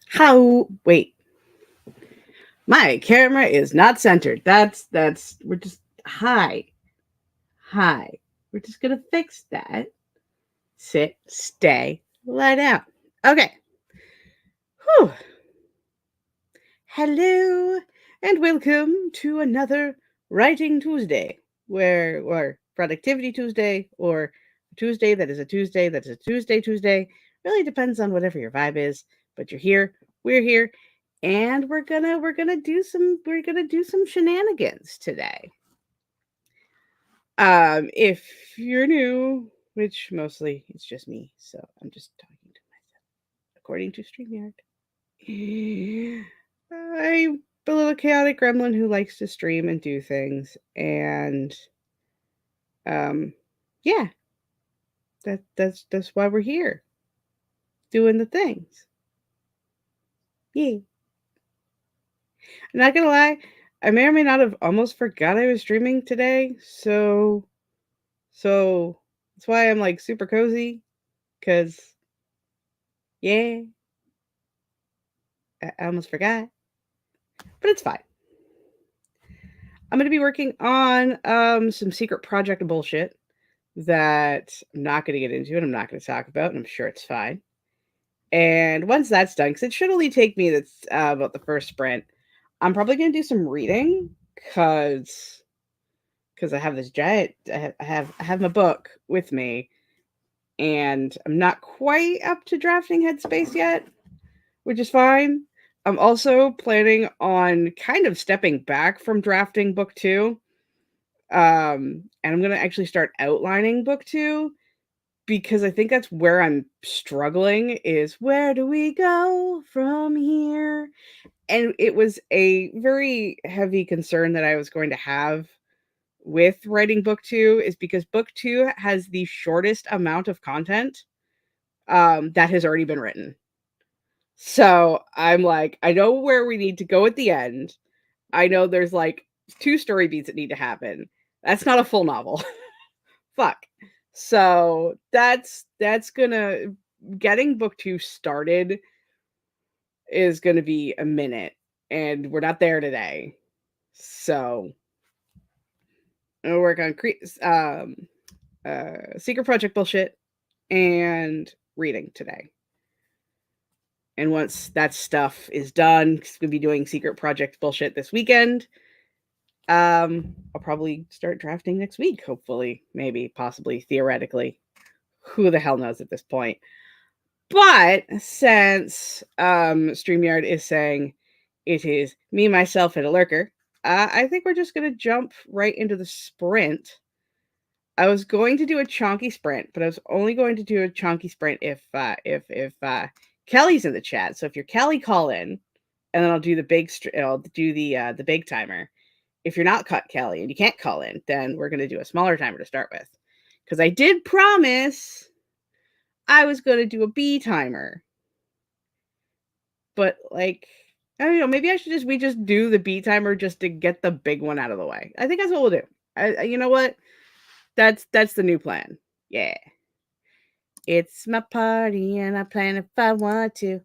How wait, my camera is not centered. That's we're just hi. Hi. We're just gonna fix that. Sit, stay, lie down. Okay. Whew. Hello and welcome to another Writing Tuesday, or Productivity Tuesday, or Tuesday that is a Tuesday that is a Tuesday Tuesday. Really depends on whatever your vibe is, but you're here, we're here, and we're gonna do some shenanigans today. If you're new, which mostly it's just me, so I'm just talking to myself, according to StreamYard. I'm a little chaotic gremlin who likes to stream and do things, and um, yeah, that's why we're here, doing the things. Yeah, I'm not gonna lie, I may or may not have almost forgot I was streaming today, so that's why I'm like super cozy, cause yeah, I almost forgot, but it's fine. I'm gonna be working on some secret project bullshit that I'm not gonna get into and I'm not gonna talk about, and I'm sure it's fine. And once that's done, because it should only take me that's about the first sprint, I'm probably gonna do some reading because I have this giant I have my book with me, and I'm not quite up to drafting headspace yet, which is fine. I'm also planning on kind of stepping back from drafting book two. And I'm gonna actually start outlining book two because I think that's where I'm struggling is where do we go from here? And it was a very heavy concern that I was going to have with writing book two is because book two has the shortest amount of content that has already been written. So I'm like, I know where we need to go at the end. I know there's like two story beats that need to happen. That's not a full novel. Fuck. So that's gonna getting book two started is gonna be a minute, and we're not there today. So I'm gonna work on secret project bullshit and reading today. And once that stuff is done, 'cause we'll be doing secret project bullshit this weekend. I'll probably start drafting next week, hopefully, maybe, possibly, theoretically. Who the hell knows at this point? But since StreamYard is saying it is me, myself, and a lurker, I think we're just gonna jump right into the sprint. I was going to do a chonky sprint, but I was only going to do a chonky sprint if Kelly's in the chat. So if you're Kelly, call in, and then I'll do the I'll do the big timer. If you're not cut Kelly and you can't call in, then we're gonna do a smaller timer to start with, because I did promise I was gonna do a B timer. But, like, I don't know, maybe I should just we just do the beat timer just to get the big one out of the way. I think that's what we'll do. You know what? That's the new plan. Yeah. It's my party and I plan if I want to.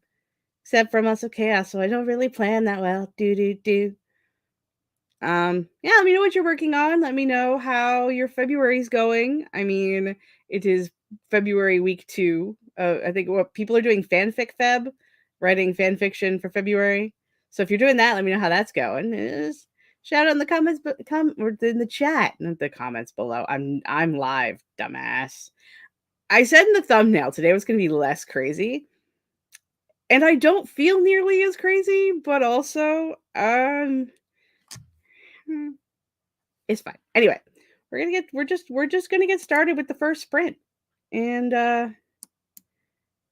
Except for muscle chaos, so I don't really plan that well. Do do do. Yeah, let me know what you're working on. Let me know how your February's going. I mean, it is February week 2. I think what people are doing fanfic feb, writing fan fiction for February. So if you're doing that, let me know how that's going. Just shout out in the comments, but come or in the chat, not the comments below. I'm live, dumbass. I said in the thumbnail today was going to be less crazy, and I don't feel nearly as crazy, but also hmm, it's fine. Anyway, we're just gonna get started with the first sprint, and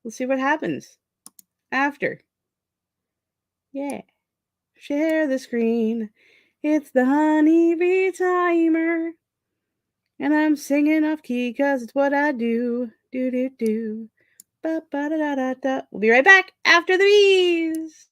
we'll see what happens after. Yeah, share the screen. It's the honeybee timer, and I'm singing off key because it's what I do. Do do do. Ba ba da da da da. We'll be right back after the bees.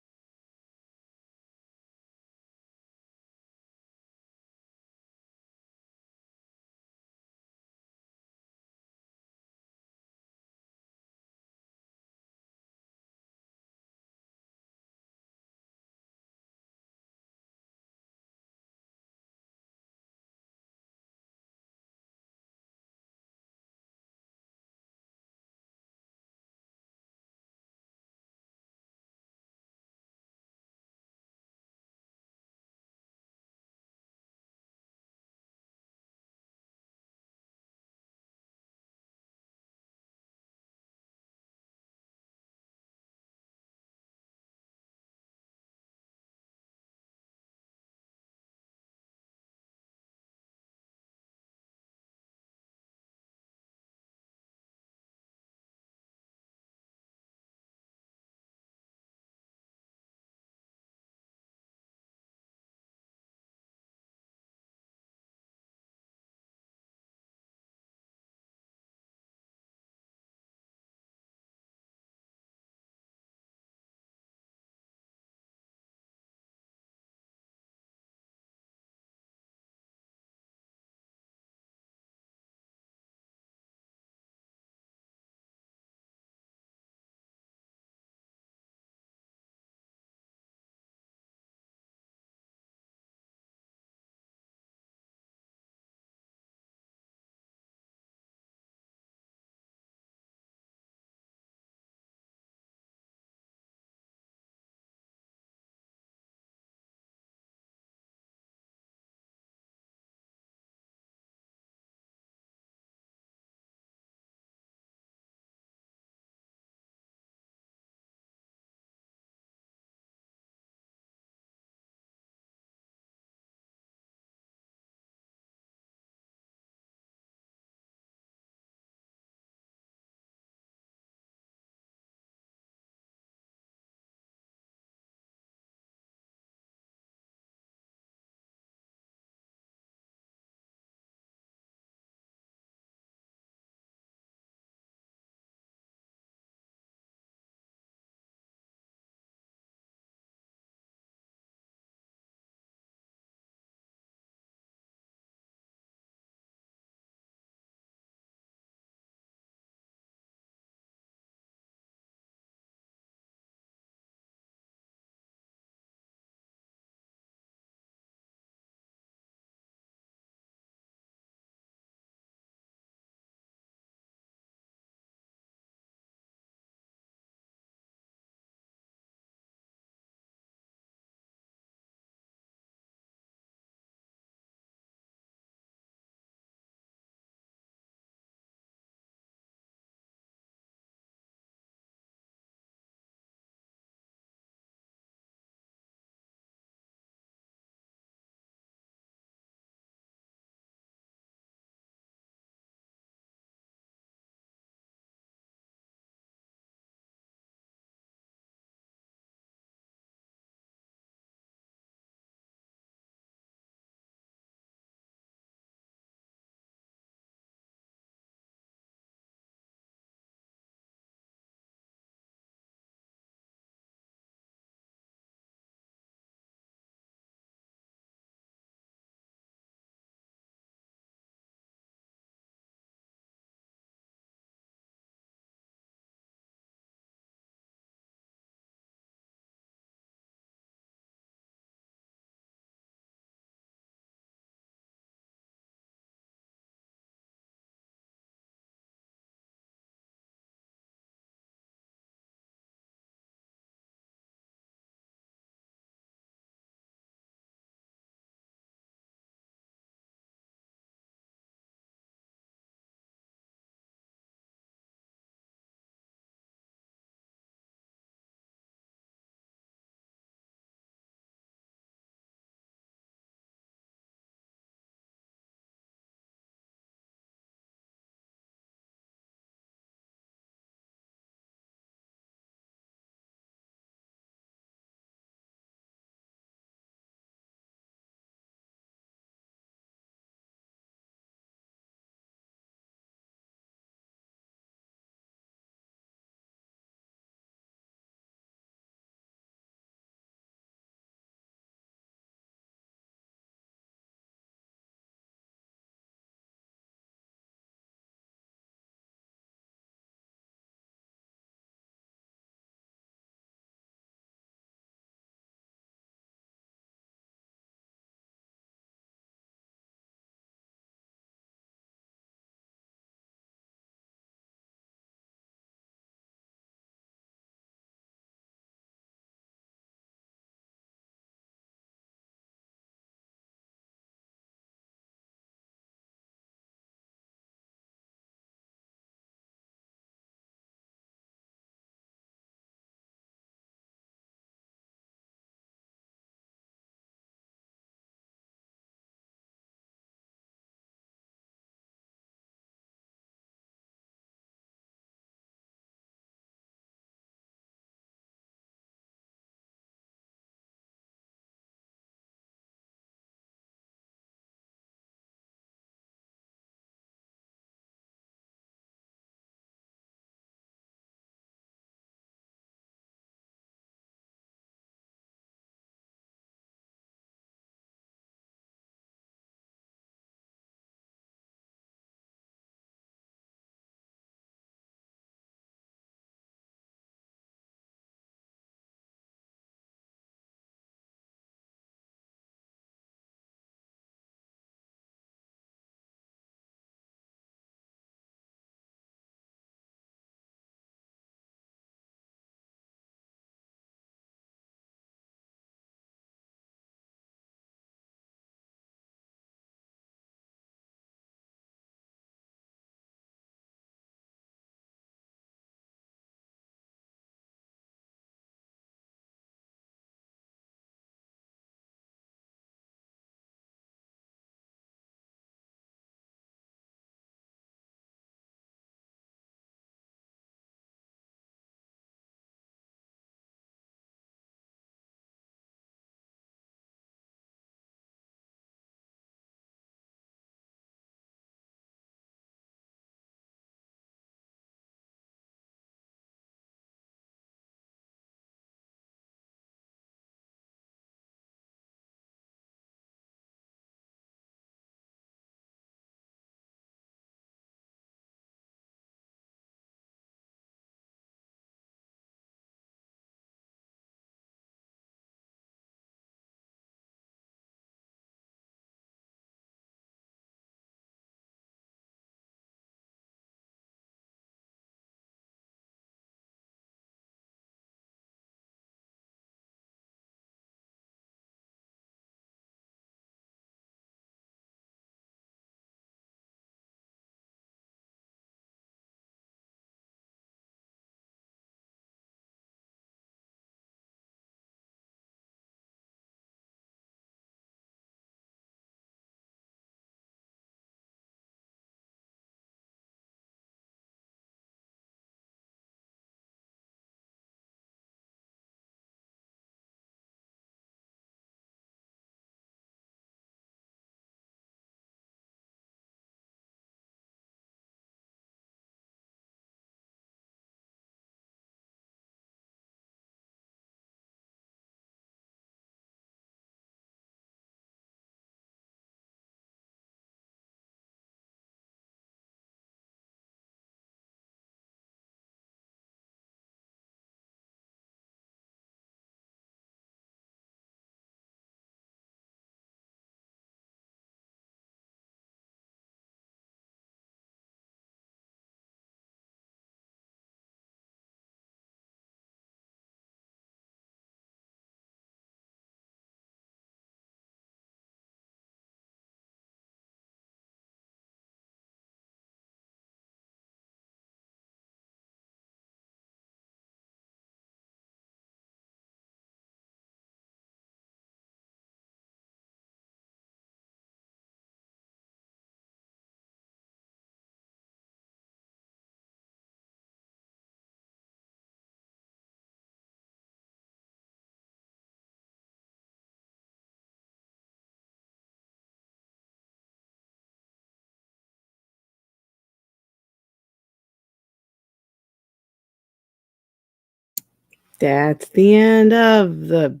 That's the end of the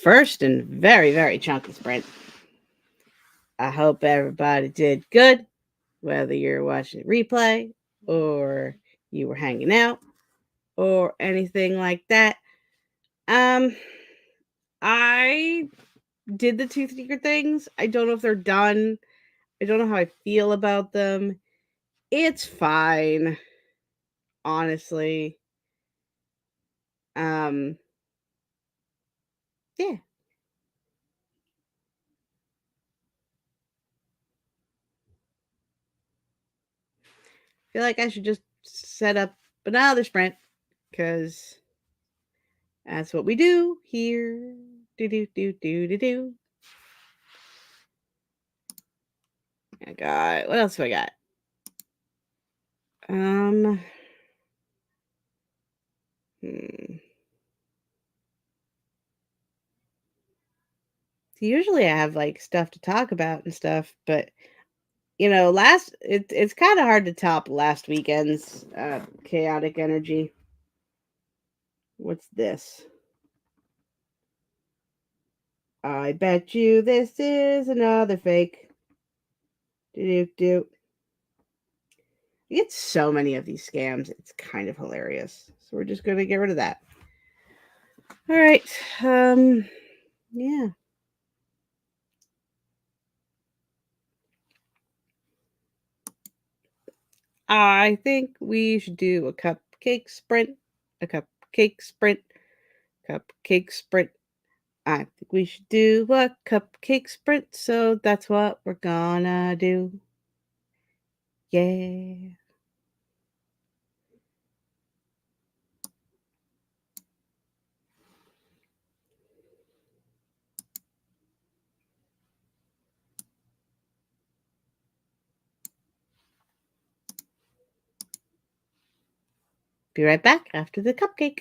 first and very, very chunky sprint. I hope everybody did good, whether you're watching replay or you were hanging out or anything like that. Um, I did the two secret things. I don't know if they're done. I don't know how I feel about them. It's fine, honestly. Um, yeah. Feel like I should just set up another sprint because that's what we do here. Do do do do do do. I got what else do I got? Um, hmm. Usually I have like stuff to talk about and stuff, but it's kind of hard to top last weekend's chaotic energy. What's this? I bet you this is another fake. Do do do. You get so many of these scams. It's kind of hilarious. So we're just gonna get rid of that. All right. Yeah. I think we should do a cupcake sprint. A cupcake sprint. Cupcake sprint. I think we should do a cupcake sprint. So that's what we're gonna do. Yeah. Be right back after the cupcake.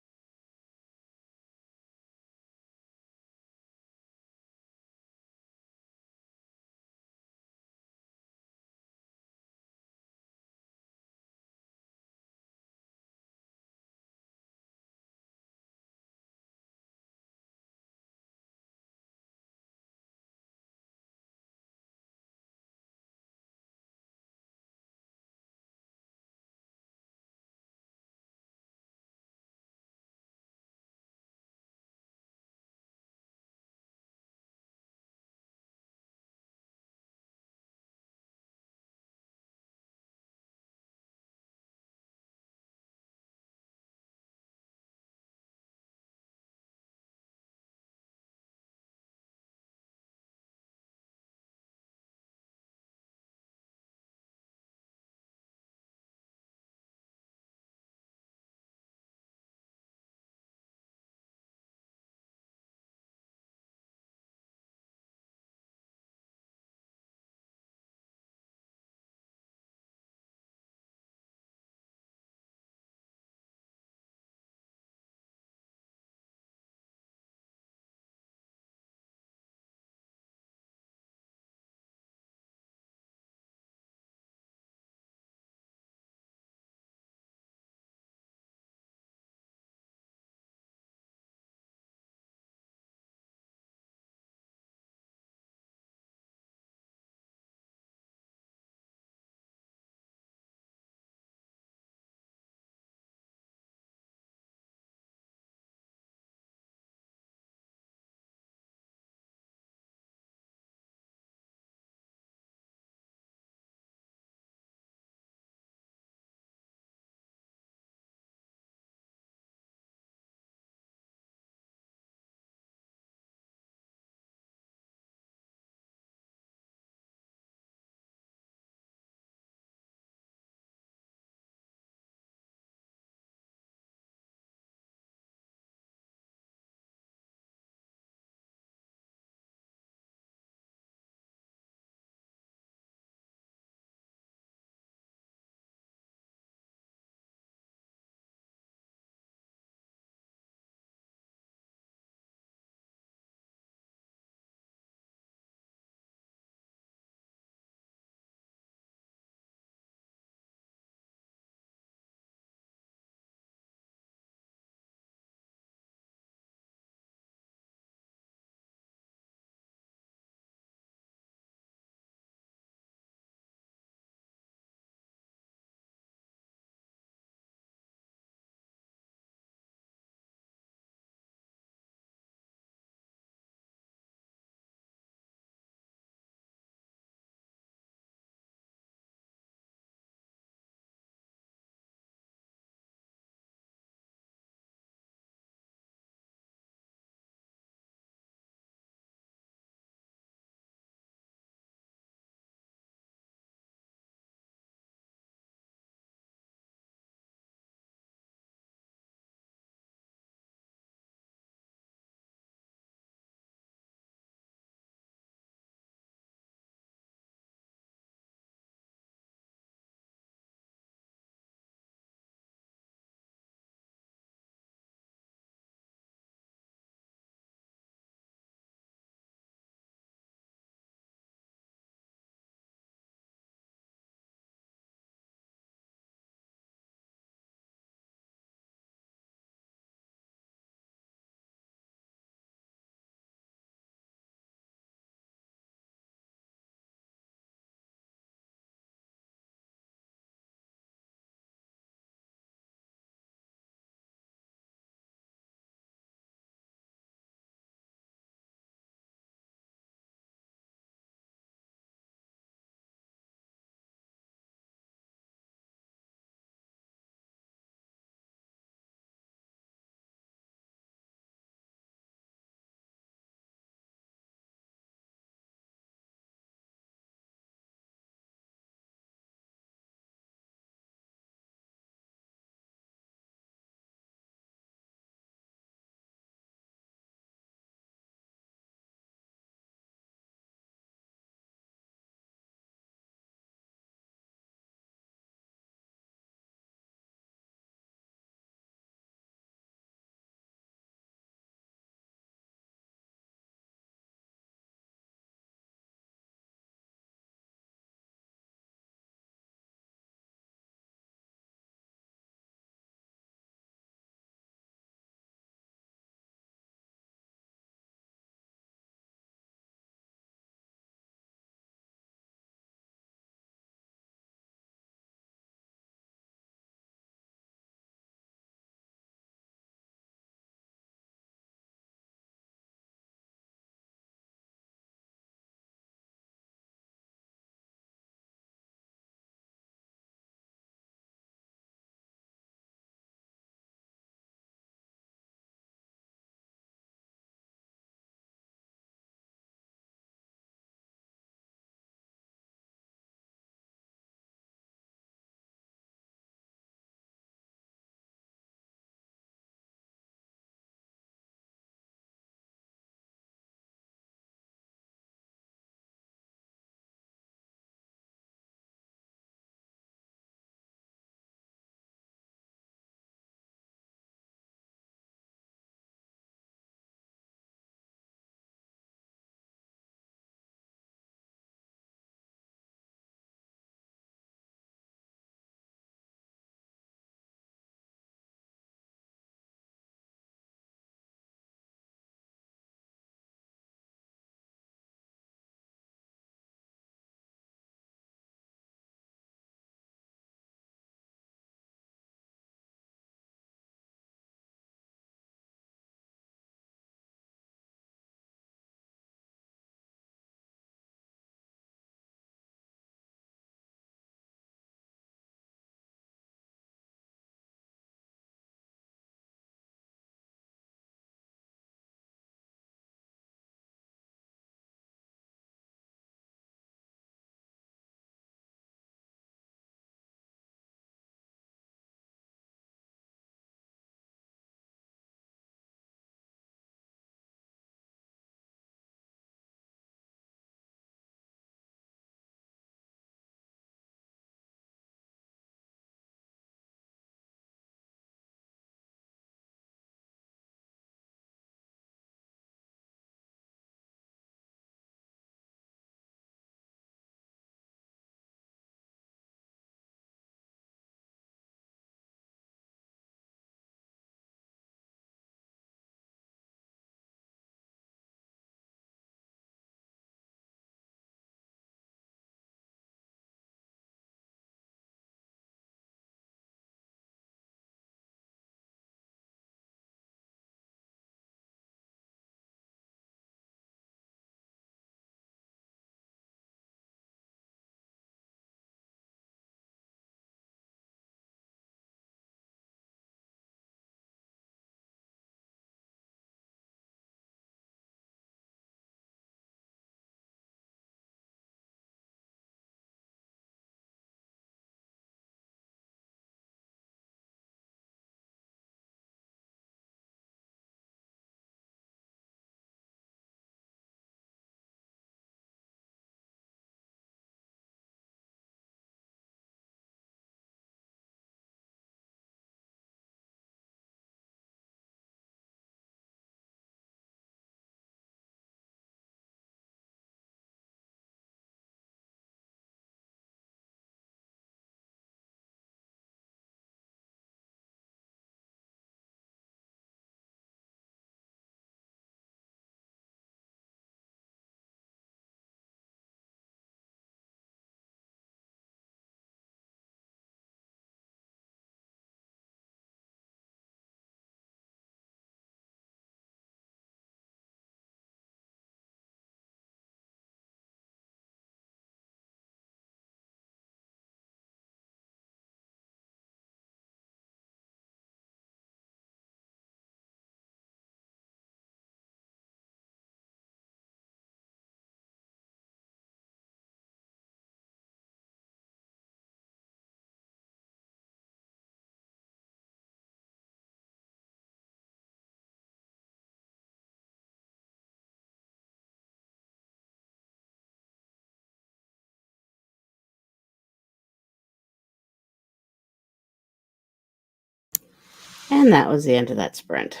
And that was the end of that sprint.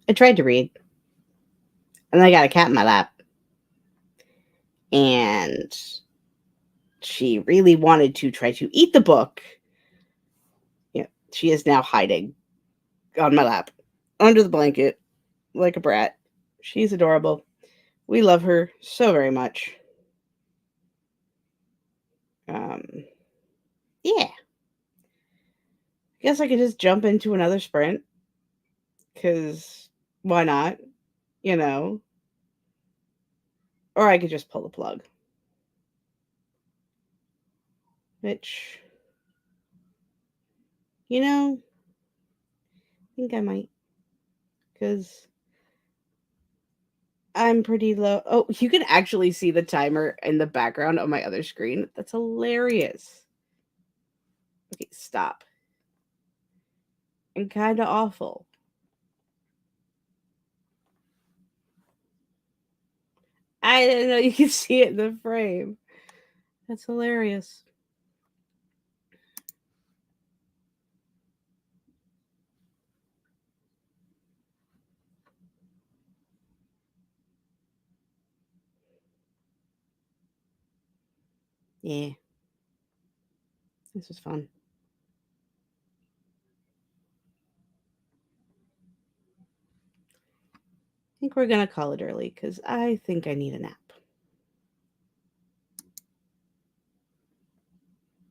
I tried to read, and I got a cat in my lap, and she really wanted to try to eat the book. Yeah, she is now hiding on my lap, under the blanket, like a brat. She's adorable. We love her so very much. Um, yeah, I guess I could just jump into another sprint because why not? You know, or I could just pull the plug, which, I think I might because I'm pretty low. Oh, you can actually see the timer in the background on my other screen. That's hilarious. Okay, stop. And kind of awful. I didn't know you could see it in the frame. That's hilarious. Yeah, this was fun. I think we're going to call it early because I think I need a nap.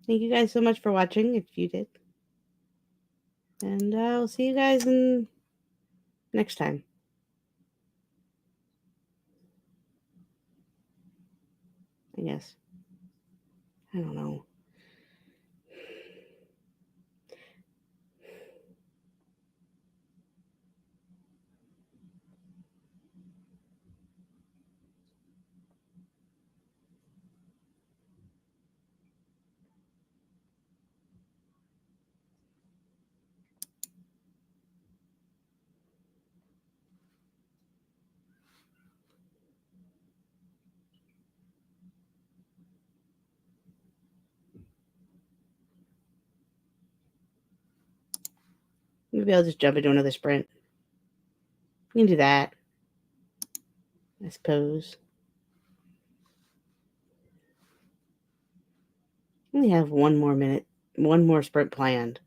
Thank you guys so much for watching, if you did. And I'll see you guys in next time. I guess. I don't know. Maybe I'll just jump into another sprint. You can do that, I suppose. I only have 1 more minute, one more sprint planned.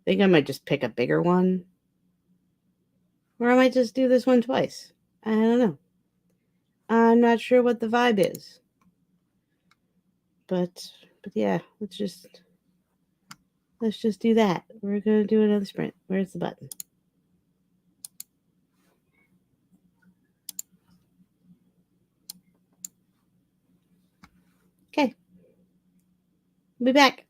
I think I might just pick a bigger one. Or I might just do this one twice. I don't know. I'm not sure what the vibe is. But yeah, let's just do that. We're gonna do another sprint. Where's the button? Okay. Be back.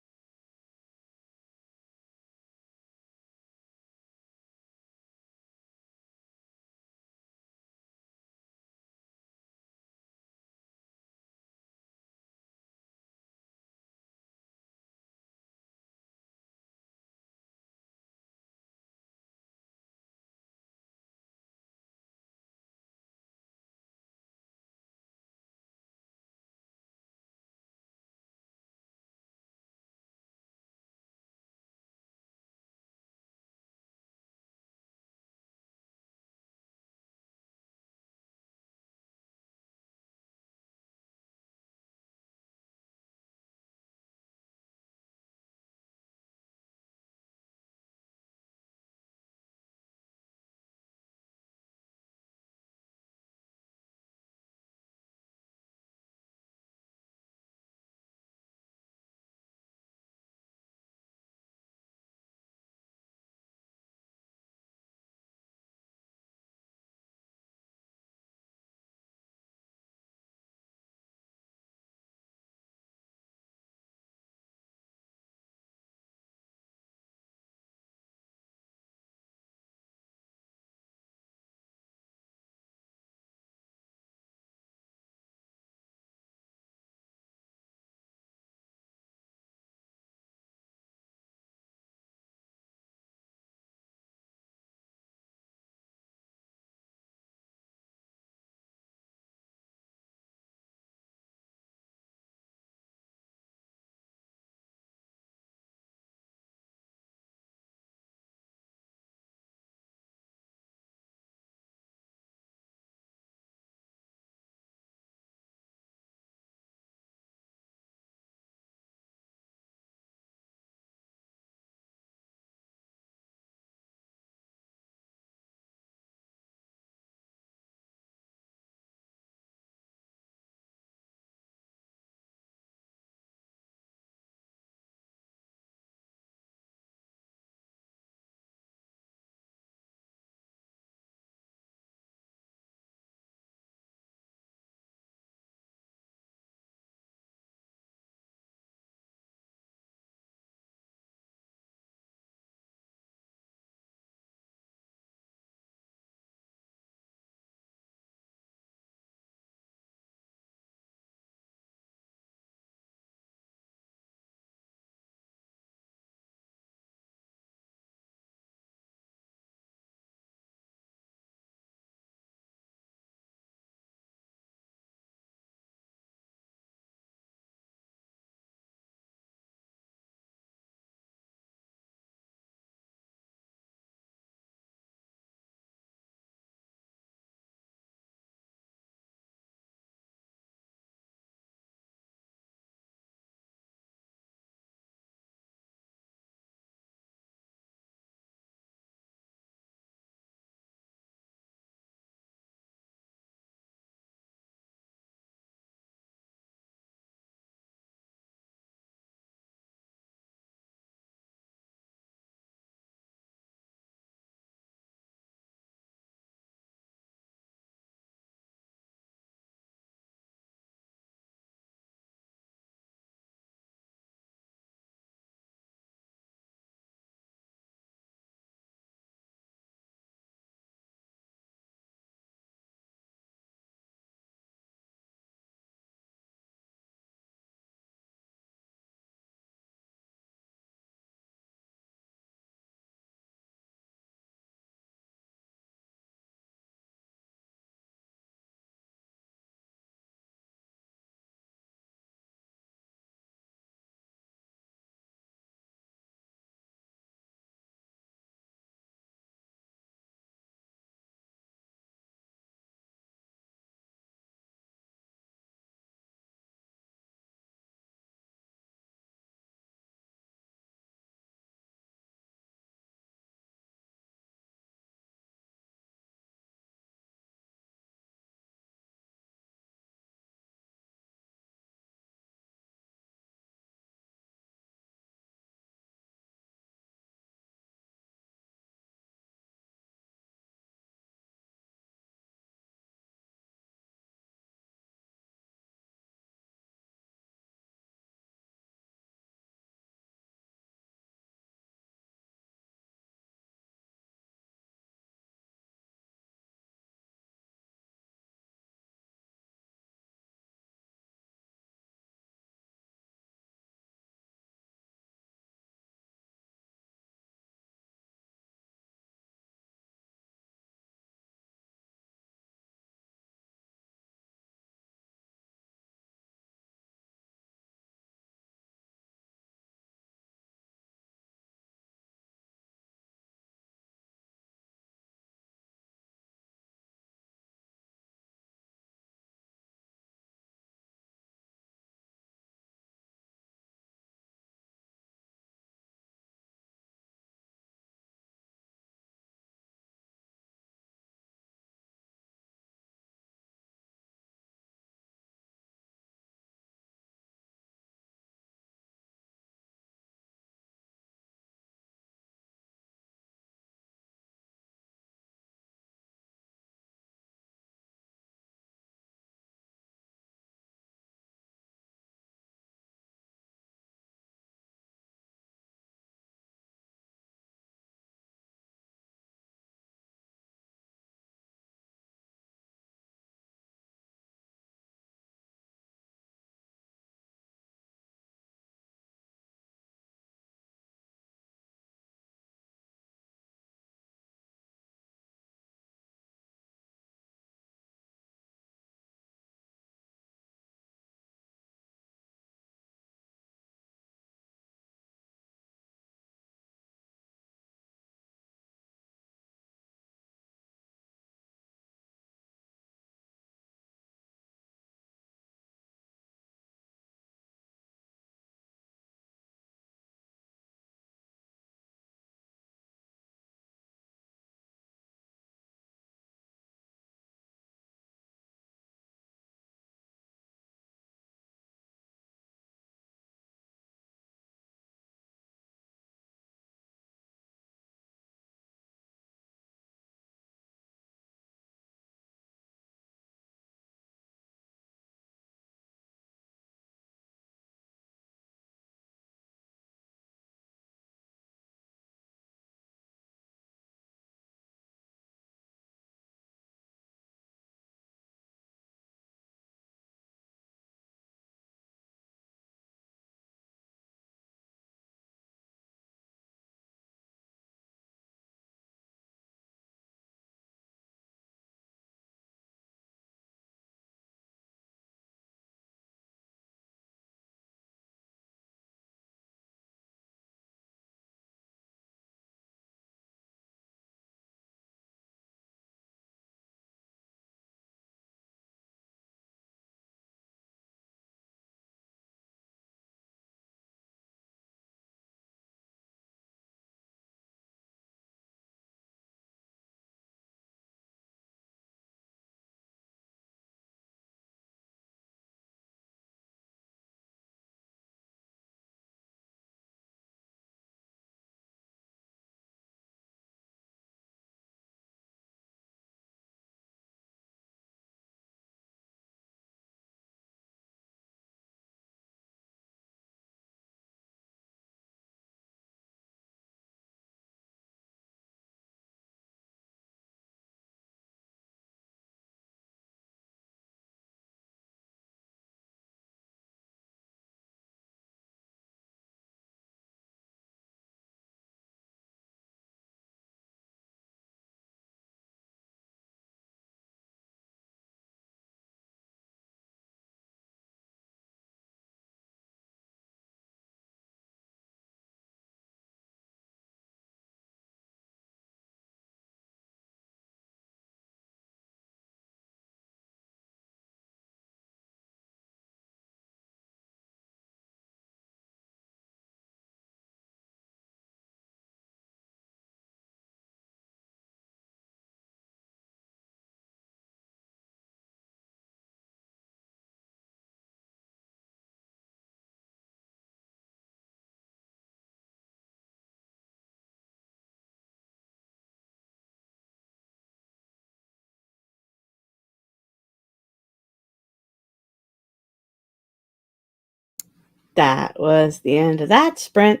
That was the end of that sprint.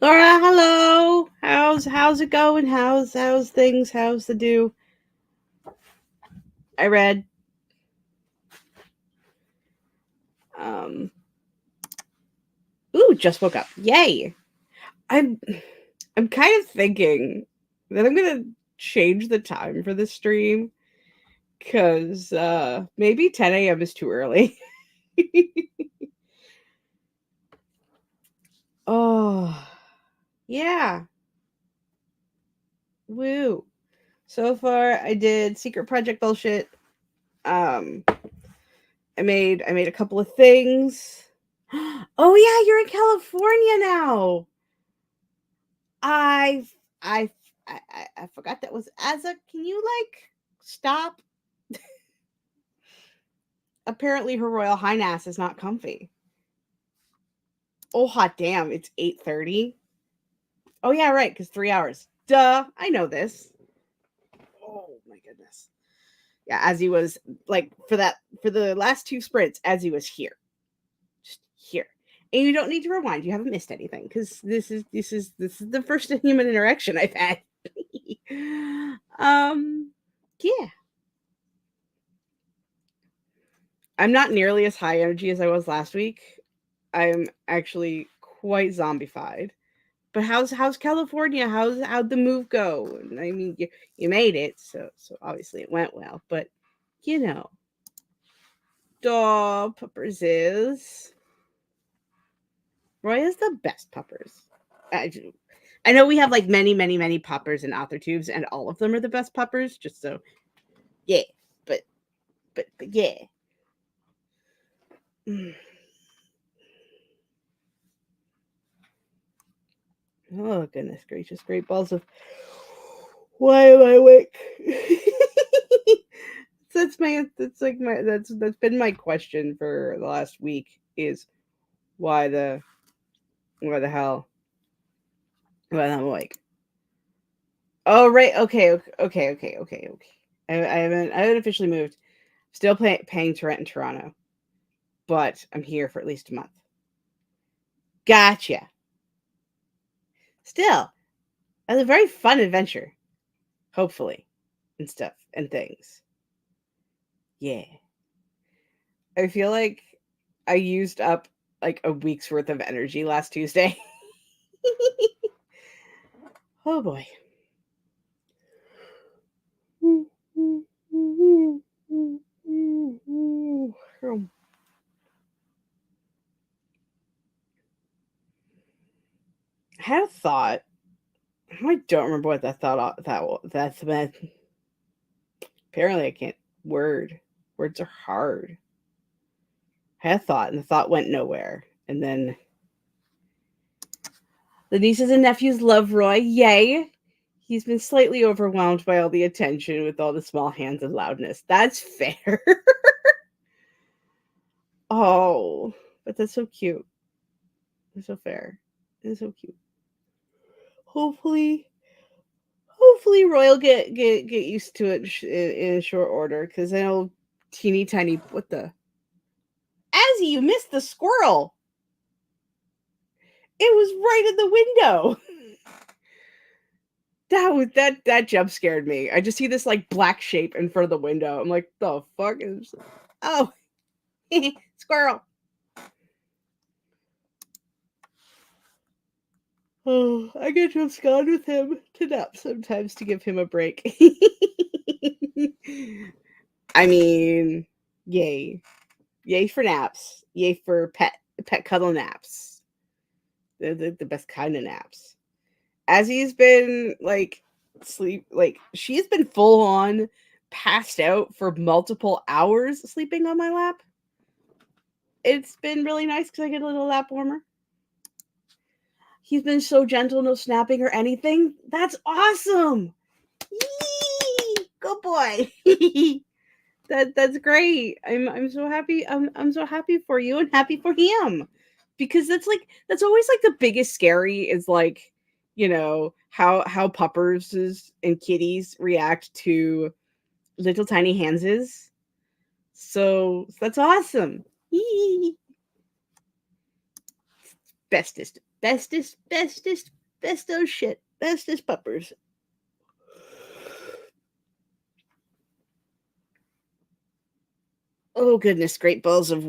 Laura, hello. How's it going? How's things? How's the do? I read. Um. Ooh, just woke up. Yay! I'm I'm kind of thinking that I'm gonna change the time for the stream because maybe 10 a.m. is too early. Oh, yeah. Woo. So far, I did secret project bullshit. Um, I made a couple of things. Oh yeah, you're in California now. I I I forgot that was Asa. Can you like stop? Apparently, Her Royal Highness is not comfy. Oh hot damn! It's 8:30. Oh yeah, right. Because 3 hours. Duh. I know this. Oh my goodness. Yeah, as he was like for the last two sprints, as he was here, just here, and you don't need to rewind. You haven't missed anything because this is the first human interaction I've had. um, yeah, I'm not nearly as high energy as I was last week. I'm actually quite zombified. But how's California? How'd the move go? And I mean, you made it, so obviously it went well. But you know, dog puppers is Roy is the best puppers. I, I know we have like many poppers and author tubes, and all of them are the best puppers. Just so yeah, but but yeah. Oh goodness gracious, great balls of why am I awake? That's been my question for the last week is why the hell why am I awake? Oh right, okay. I haven't officially moved. Still paying rent in Toronto, but I'm here for at least a month. Gotcha. Still, that's a very fun adventure. Hopefully, and stuff and things. Yeah. I feel like I used up like a week's worth of energy last Tuesday. Oh boy. I had a thought. I don't remember what that thought that's been. Apparently, I can't word. Words are hard. I had a thought, and the thought went nowhere. And then the nieces and nephews love Roy. Yay! He's been slightly overwhelmed by all the attention with all the small hands and loudness. That's fair. Oh, but that's so cute. It's so fair. It's so cute. Hopefully, hopefully Roy will get used to it in short order because I know teeny tiny. What the? Azzy, you missed the squirrel. It was right in the window. That jump scared me. I just see this like black shape in front of the window. I'm like, the fuck is? Oh, squirrel. Oh, I get to abscond with him to nap sometimes to give him a break. I mean, yay. Yay for naps. Yay for pet cuddle naps. They're the best kind of naps. As he's been like sleep like she's been full on passed out for multiple hours sleeping on my lap. It's been really nice because I get a little lap warmer. He's been so gentle, no snapping or anything. That's awesome. Yee! Good boy. That's great. I'm so happy. I'm so happy for you and happy for him. Because that's always like the biggest scary is like, how puppers and kitties react to little tiny handses. So that's awesome. Yee! Bestest, bestest, bestest, besto shit, bestest puppers. Oh goodness, great balls of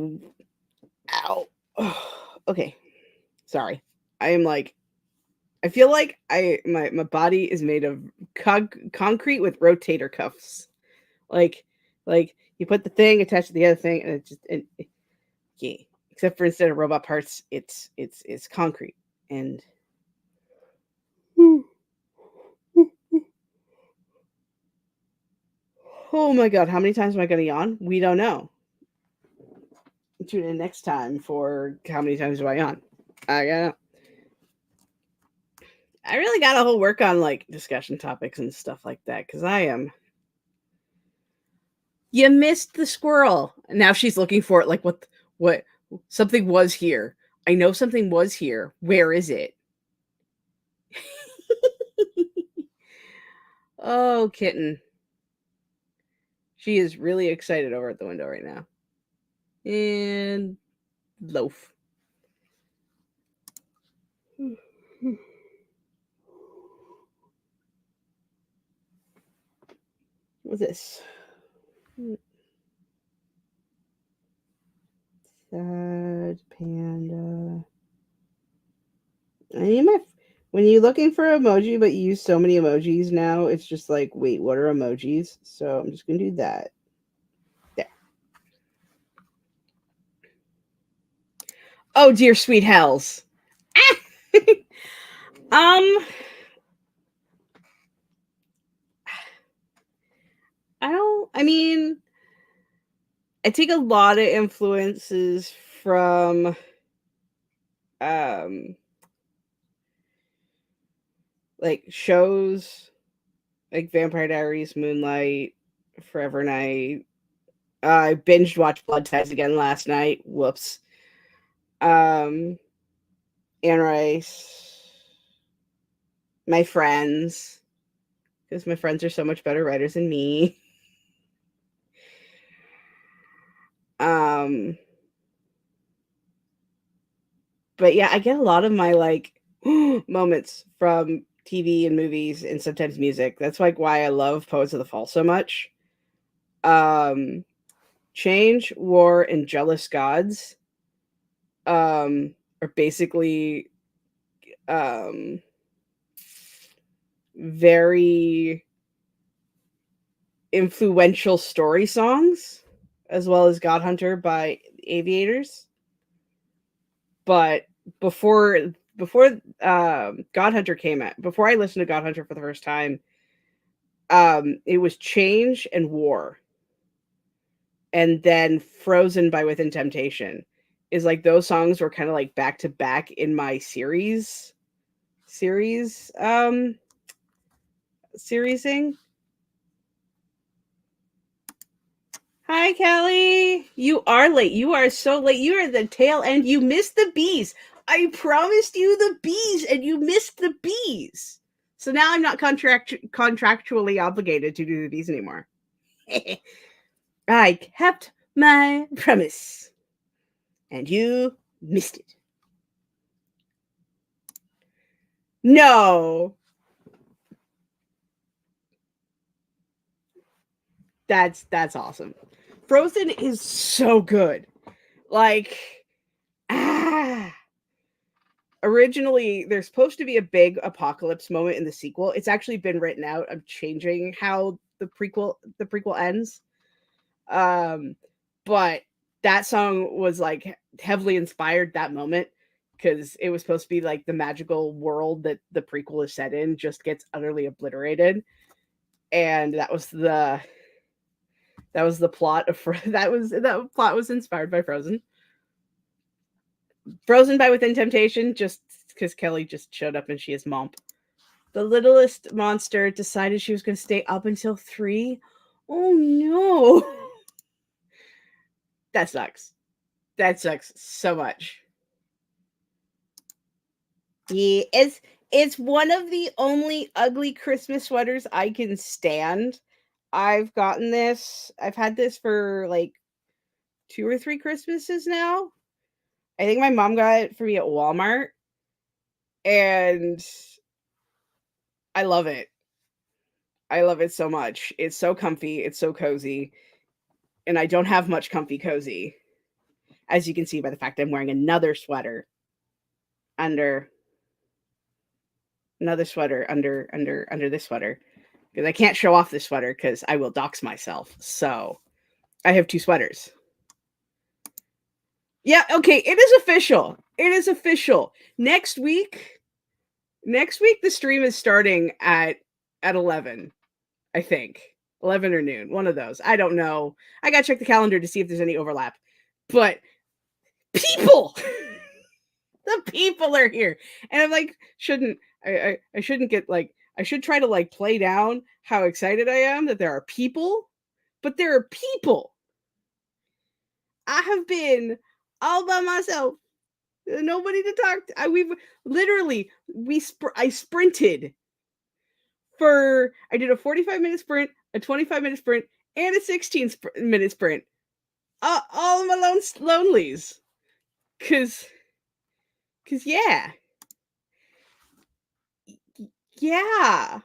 ow. Okay, sorry. I am like I feel like my body is made of concrete with rotator cuffs. Like like you put the thing attached to the other thing, and yeah. Except for instead of robot parts, it's concrete. And oh my god, how many times am I going to yawn? We don't know. Tune in next time for how many times do I yawn. I don't know. I really got to work on like discussion topics and stuff like that because I am. You missed the squirrel. Now she's looking for it. Like what? Something was here. I know something was here. Where is it? Oh, kitten. She is really excited over at the window right now. And loaf. What's this? Sad panda. I need my. When you're looking for emoji, but you use so many emojis now, it's just like, wait, what are emojis? So I'm just gonna do that. There. Oh dear sweet hells. um, I don't. I mean, I take a lot of influences from um like shows like Vampire Diaries, Moonlight, Forever Night. I binged watched Blood Ties again last night. Whoops. Um, Anne Rice, my friends, because my friends are so much better writers than me. Um, but yeah, I get a lot of my like moments from TV and movies and sometimes music. That's like why I love Poets of the Fall so much. Um, Change, War, and Jealous Gods are basically um very influential story songs, as well as God Hunter by Aviators. But before God Hunter came out, before I listened to God Hunter for the first time, it was Change and War, and then Frozen by Within Temptation. Is like those songs were kind of like back to back in my series seriesing. Hi, Kelly. You are late. You are so late. You are the tail end. You missed the bees. I promised you the bees, and you missed the bees. So now I'm not contractually obligated to do the bees anymore. I kept my promise, and you missed it. No, that's awesome. Frozen is so good. Like, ah, originally there's supposed to be a big apocalypse moment in the sequel. It's actually been written out of changing how the prequel ends. Um, but that song was like heavily inspired that moment because it was supposed to be like the magical world that the prequel is set in just gets utterly obliterated, and that was the plot of that plot was inspired by Frozen. Frozen by Within Temptation, just because Kelly just showed up and she is mom. The littlest monster decided she was going to stay up until 3. Oh no. That sucks. That sucks so much. Yeah, it's one of the only ugly Christmas sweaters I can stand. I've had this for like 2 or 3 Christmases now. I think my mom got it for me at Walmart, and I love it. I love it so much. It's so comfy, it's so cozy, and I don't have much comfy cozy, as you can see by the fact I'm wearing under another sweater under this sweater, because I can't show off this sweater because I will dox myself. So I have two sweaters. Yeah, okay, it is official. It is official. Next week the stream is starting at 11, I think. 11 or noon, one of those. I don't know. I got to check the calendar to see if there's any overlap. But people the people are here. And I'm like, I shouldn't get like, I should try to like play down how excited I am that there are people, but there are people. I have been all by myself. Nobody to talk to. I sprinted I did a 45-minute sprint, a 25-minute sprint, and a 16-minute sprint. All of my lonelies. Cause yeah. Yeah.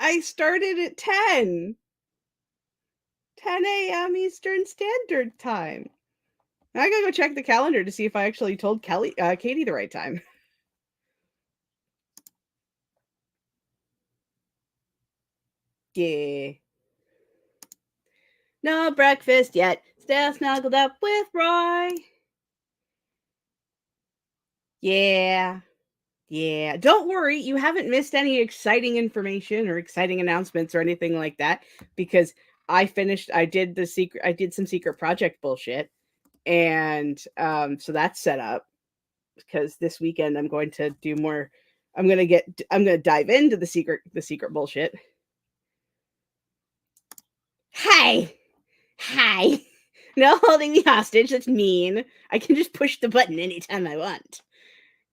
I started at 10 a.m. Eastern Standard Time. I gotta go check the calendar to see if I actually told Katie the right time. Yeah. No breakfast yet. Still snuggled up with Roy. Yeah. Yeah. Don't worry, you haven't missed any exciting information or exciting announcements or anything like that, because I did some secret project bullshit. And so that's set up, because this weekend I'm going to do more. I'm going to dive into the secret bullshit. Hi. No holding me hostage. That's mean. I can just push the button anytime I want.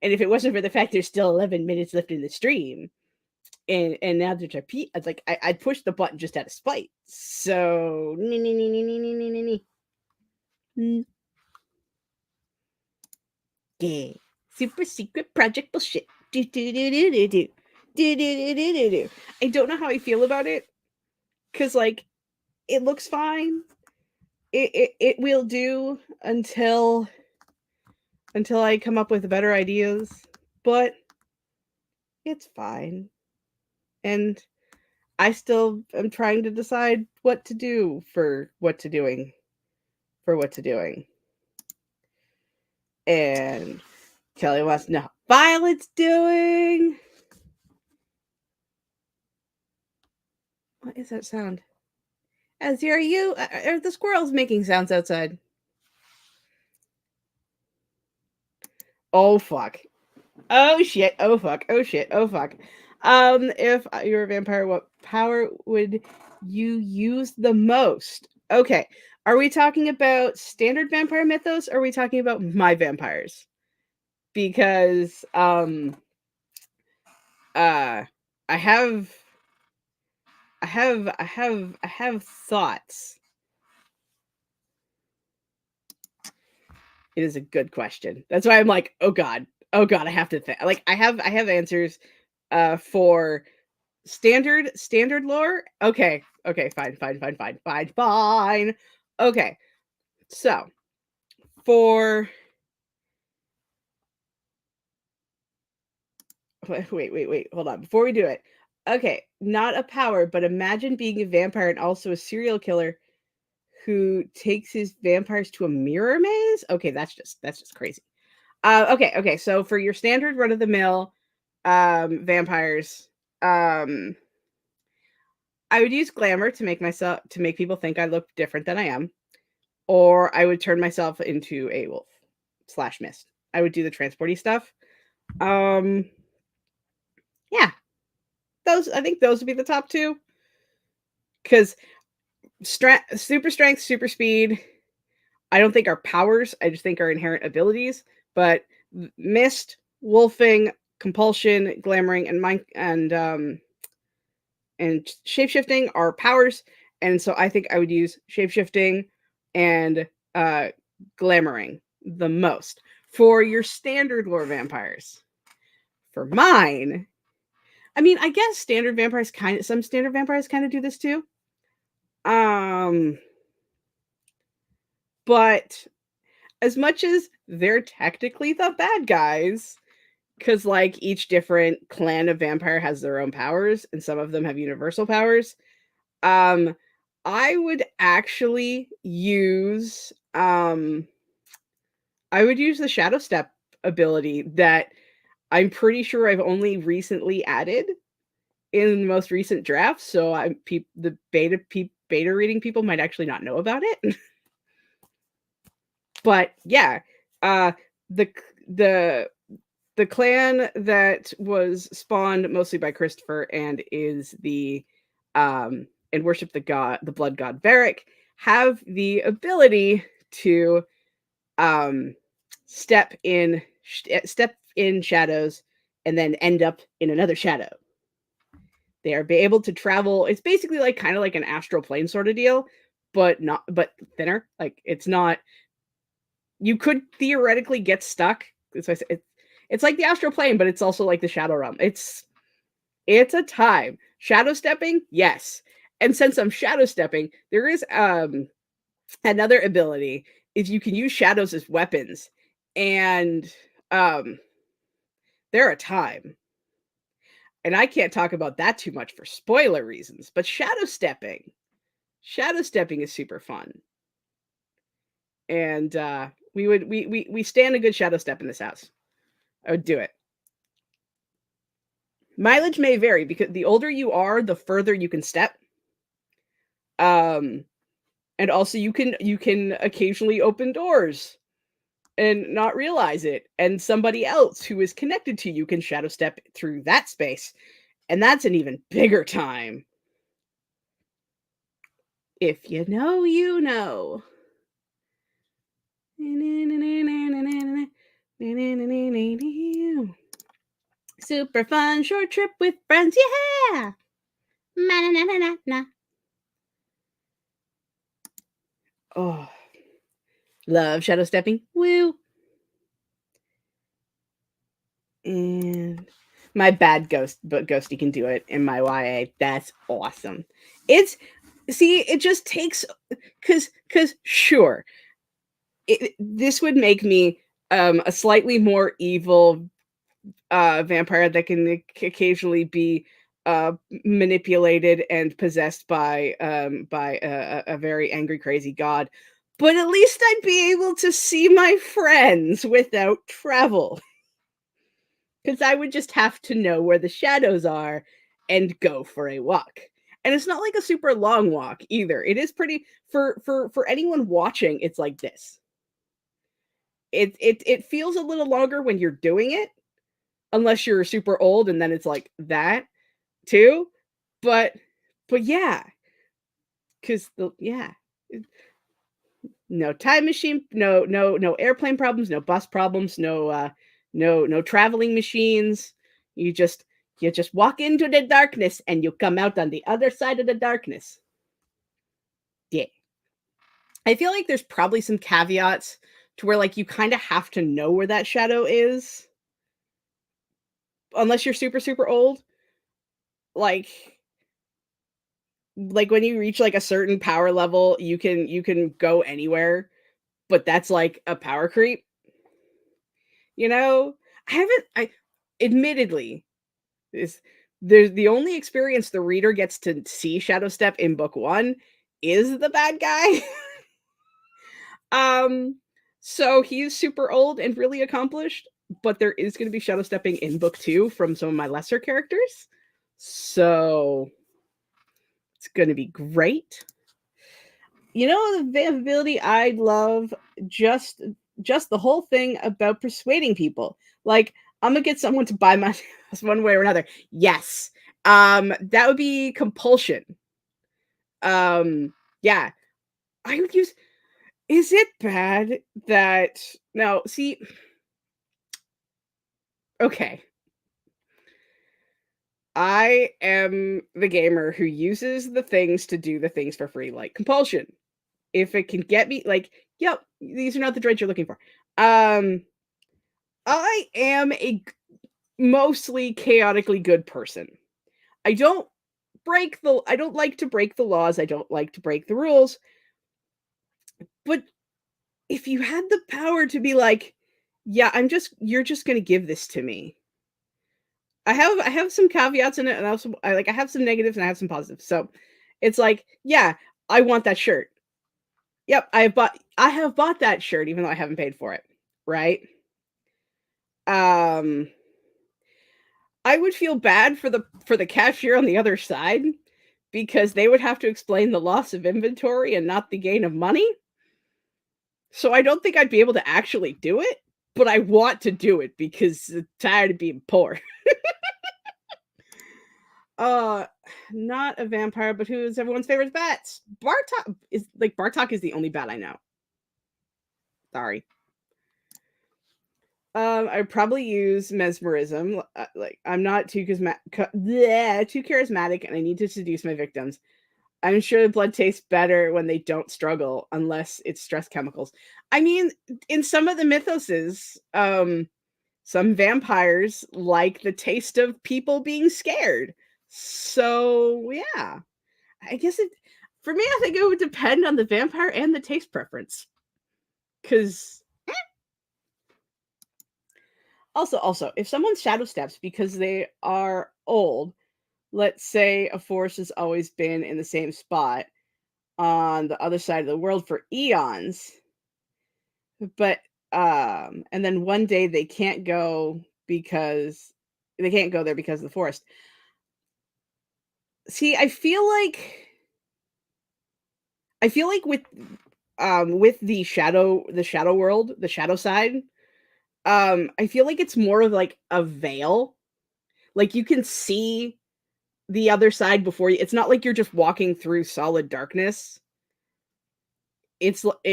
And if it wasn't for the fact there's still 11 minutes left in the stream, and now there's I'd push the button just out of spite. So yeah, super secret project bullshit. Do do do do do do do do do do do. I don't know how I feel about it, because like it looks fine. It will do until I come up with better ideas, but it's fine. And I still am trying to decide what to do for what to doing. And Kelly wants to know how Violet's doing. What is that sound? As are you? Are the squirrels making sounds outside? Oh fuck! Oh shit! Oh fuck! Oh shit! Oh fuck! If you're a vampire, what power would you use the most? Okay, are we talking about standard vampire mythos, or are we talking about my vampires? Because I have thoughts. It is a good question. That's why I'm like, oh god, I have to think. Like I have answers for standard lore. Okay, fine. Okay, so for wait, hold on. Before we do it, okay, not a power, but imagine being a vampire and also a serial killer who takes his vampires to a mirror maze. Okay, that's just crazy. Okay. So for your standard run of the mill vampires, I would use glamour to make people think I look different than I am, or I would turn myself into a wolf / mist. I would do the transporty stuff. Yeah, I think those would be the top two, because super strength, super speed, I don't think are powers. I just think are inherent abilities. But mist, wolfing, compulsion, glamoring, and shapeshifting are powers. And so I think I would use shapeshifting and glamoring the most for your standard lore vampires. For mine, I mean, I guess some standard vampires kind of do this too. Um, but as much as they're technically the bad guys, because like each different clan of vampire has their own powers, and some of them have universal powers. Um, I would actually use I would use the Shadow Step ability that I'm pretty sure I've only recently added in the most recent drafts. So the beta reading people might actually not know about it. But yeah, uh, the the the clan that was spawned mostly by Christopher and worship the blood god Varric, have the ability to um step in shadows and then end up in another shadow. They are able to travel. It's basically like kind of like an astral plane sort of deal, but thinner. Like it's not. You could theoretically get stuck. It's like the astral plane, but it's also like the shadow realm. It's a time. Shadow stepping, yes. And since I'm shadow stepping, there is another ability is you can use shadows as weapons, and um they're a time. And I can't talk about that too much for spoiler reasons, but shadow stepping is super fun. And we stand a good shadow step in this house. I would do it. Mileage may vary because the older you are, the further you can step. Um, and also you can occasionally open doors and not realize it, and somebody else who is connected to you can shadow step through that space, and that's an even bigger time. If you know, you know. Super fun short trip with friends, yeah! Oh, love shadow stepping. Woo! And my bad ghost, but Ghosty can do it in my YA. That's awesome. It just takes because sure, this would make me a slightly more evil vampire that can occasionally be manipulated and possessed by a very angry crazy god, but at least I'd be able to see my friends without travel, because I would just have to know where the shadows are and go for a walk. And it's not like a super long walk either. It is pretty for anyone watching. It's like this. It feels a little longer when you're doing it, unless you're super old, and then it's like that too. But yeah, because the yeah, no time machine, no airplane problems, no bus problems, no traveling machines. You just walk into the darkness and you come out on the other side of the darkness. Yeah. I feel like there's probably some caveats to where like you kind of have to know where that shadow is unless you're super super old. Like when you reach like a certain power level, you can go anywhere, but that's like a power creep. You know, I admittedly is there's the only experience the reader gets to see Shadow Step in book 1 is the bad guy. um so he's super old and really accomplished, but there is going to be shadow stepping in book 2 from some of my lesser characters. So it's going to be great. You know, the ability I love, just just the whole thing about persuading people. Like, I'm gonna get someone to buy my house one way or another. Yes. That would be compulsion. Yeah. I would use Is it bad that now see, okay. I am the gamer who uses the things to do the things for free, like compulsion. If it can get me like, Yep, these are not the droids you're looking for. Um, I am mostly chaotically good person. I don't I don't like to break the laws. I don't like to break the rules. But if you had the power to be like, yeah, you're just going to give this to me. I have some caveats in it, and also I have some negatives and I have some positives. So it's like, yeah, I want that shirt. Yep, I have bought that shirt even though I haven't paid for it. Right? Um I would feel bad for the cashier on the other side because they would have to explain the loss of inventory and not the gain of money. So I don't think I'd be able to actually do it, but I want to do it because I'm tired of being poor. Uh, not a vampire, but who is everyone's favorite bats? Bartok is the only bat I know. Sorry. I'd probably use mesmerism. Like I'm not too charismatic, and I need to seduce my victims. I'm sure the blood tastes better when they don't struggle, unless it's stress chemicals. I mean, in some of the mythoses, some vampires like the taste of people being scared. So yeah, I guess for me, I think it would depend on the vampire and the taste preference. Because also, if someone shadow steps because they are old, let's say a forest has always been in the same spot on the other side of the world for eons, but and then one day they can't go because they can't go there because of the forest. See, I feel like with the shadow world, the shadow side, I feel like it's more of like a veil. Like you can see the other side before you. It's not like you're just walking through solid darkness.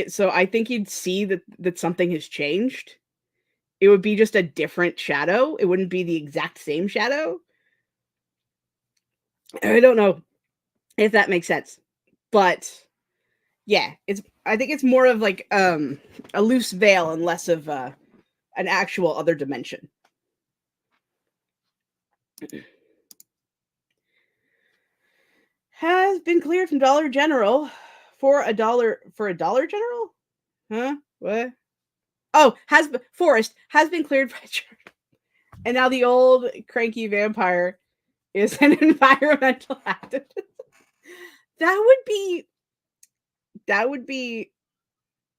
So I think you'd see that something has changed. It would be just a different shadow. It wouldn't be the exact same shadow. I don't know if that makes sense. But yeah, it's I think it's more of like a loose veil and less of an actual other dimension. Has been cleared from Dollar General for a Dollar General? Huh? What? Oh, Forest has been cleared by and now the old cranky vampire is an environmental activist. That would be that would be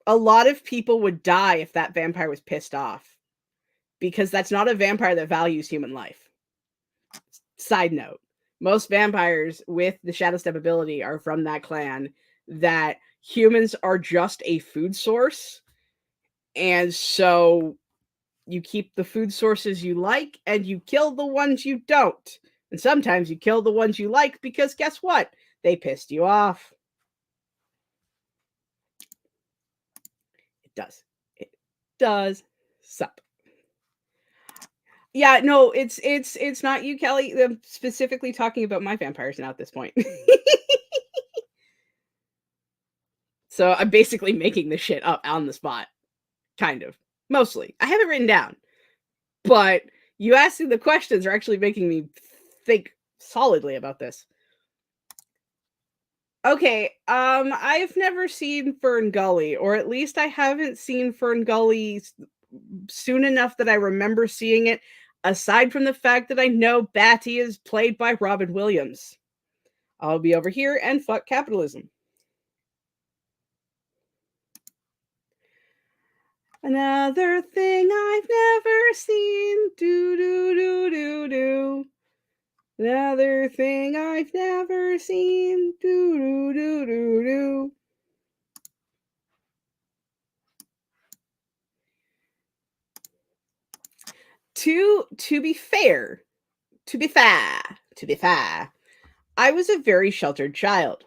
a lot of people would die if that vampire was pissed off because that's not a vampire that values human life. Side note, most vampires with the shadow step ability are from that clan that humans are just a food source. And so you keep the food sources you like and you kill the ones you don't. And sometimes you kill the ones you like because guess what? They pissed you off. It does. It does suck. Yeah, no, it's not you, Kelly. I'm specifically talking about my vampires now at this point. So I'm basically making this shit up on the spot. Kind of. Mostly. I have it written down. But you asking the questions are actually making me think solidly about this. Okay, I've never seen Fern Gully, or at least I haven't seen Fern Gully soon enough that I remember seeing it, aside from the fact that I know Batty is played by Robin Williams. I'll be over here and fuck capitalism. Another thing I've never seen. Do do do do do. Another thing I've never seen. Do do do do do. To be fair, to be fair, to be fair, I was a very sheltered child.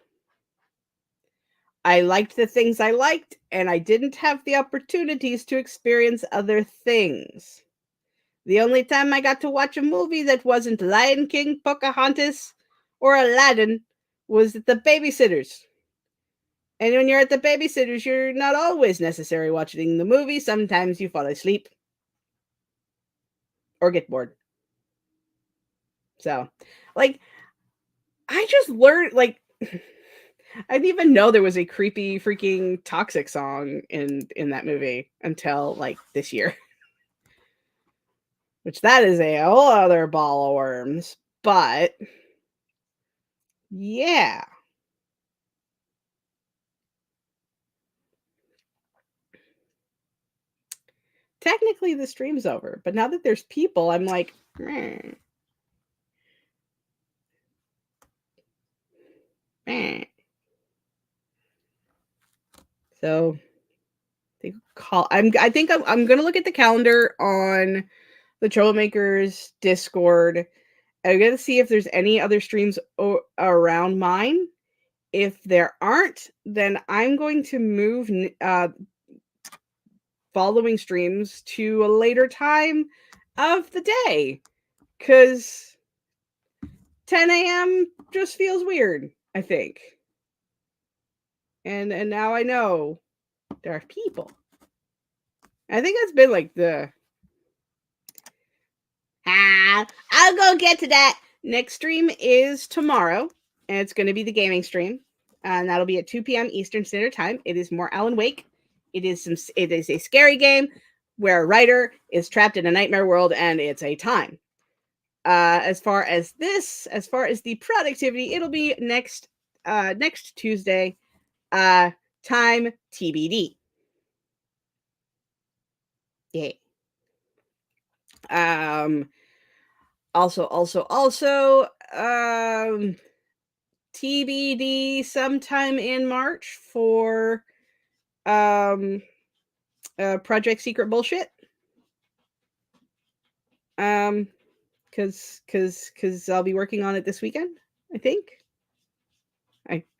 I liked the things I liked, and I didn't have the opportunities to experience other things. The only time I got to watch a movie that wasn't Lion King, Pocahontas, or Aladdin was at the babysitters. And when you're at the babysitter's, you're not always necessary watching the movie. Sometimes you fall asleep or get bored. So, like, I just learned, like, I didn't even know there was a creepy freaking toxic song in that movie until like this year. Which that is a whole other ball of worms. But yeah. Technically the stream's over, but now that there's people, I'm like, meh, meh. So I think I'm gonna look at the calendar on the Troublemakers Discord. I'm gonna see if there's any other streams around mine. If there aren't, then I'm going to move following streams to a later time of the day, because 10 a.m. just feels weird, I think. And now I know there are people. I think that's been like the I'll go get to that. Next stream is tomorrow, and it's going to be the gaming stream, and that'll be at 2 p.m. Eastern Standard Time. It is more Alan Wake. It is a scary game where a writer is trapped in a nightmare world, and it's a time. As far as the productivity, it'll be next Tuesday. Time TBD. Yeah. Also, TBD sometime in March for Project Secret Bullshit. Because I'll be working on it this weekend, I think.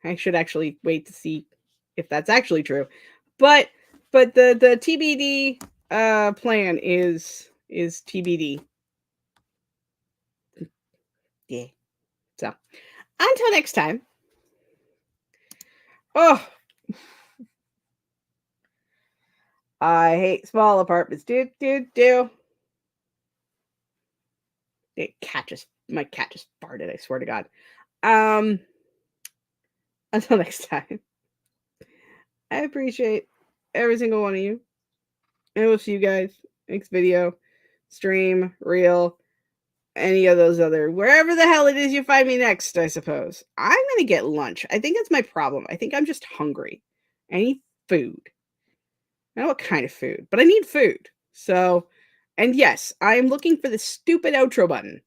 I should actually wait to see if that's actually true. But the TBD plan is TBD. Yeah. So until next time. Oh, I hate small apartments. Do. My cat just farted, I swear to God. Until next time. I appreciate every single one of you. And we'll see you guys next video, stream, reel, any of those other, wherever the hell it is you find me next, I suppose. I'm gonna get lunch. I think that's my problem. I think I'm just hungry. I need food. I don't know what kind of food, but I need food. So, and yes, I am looking for the stupid outro button.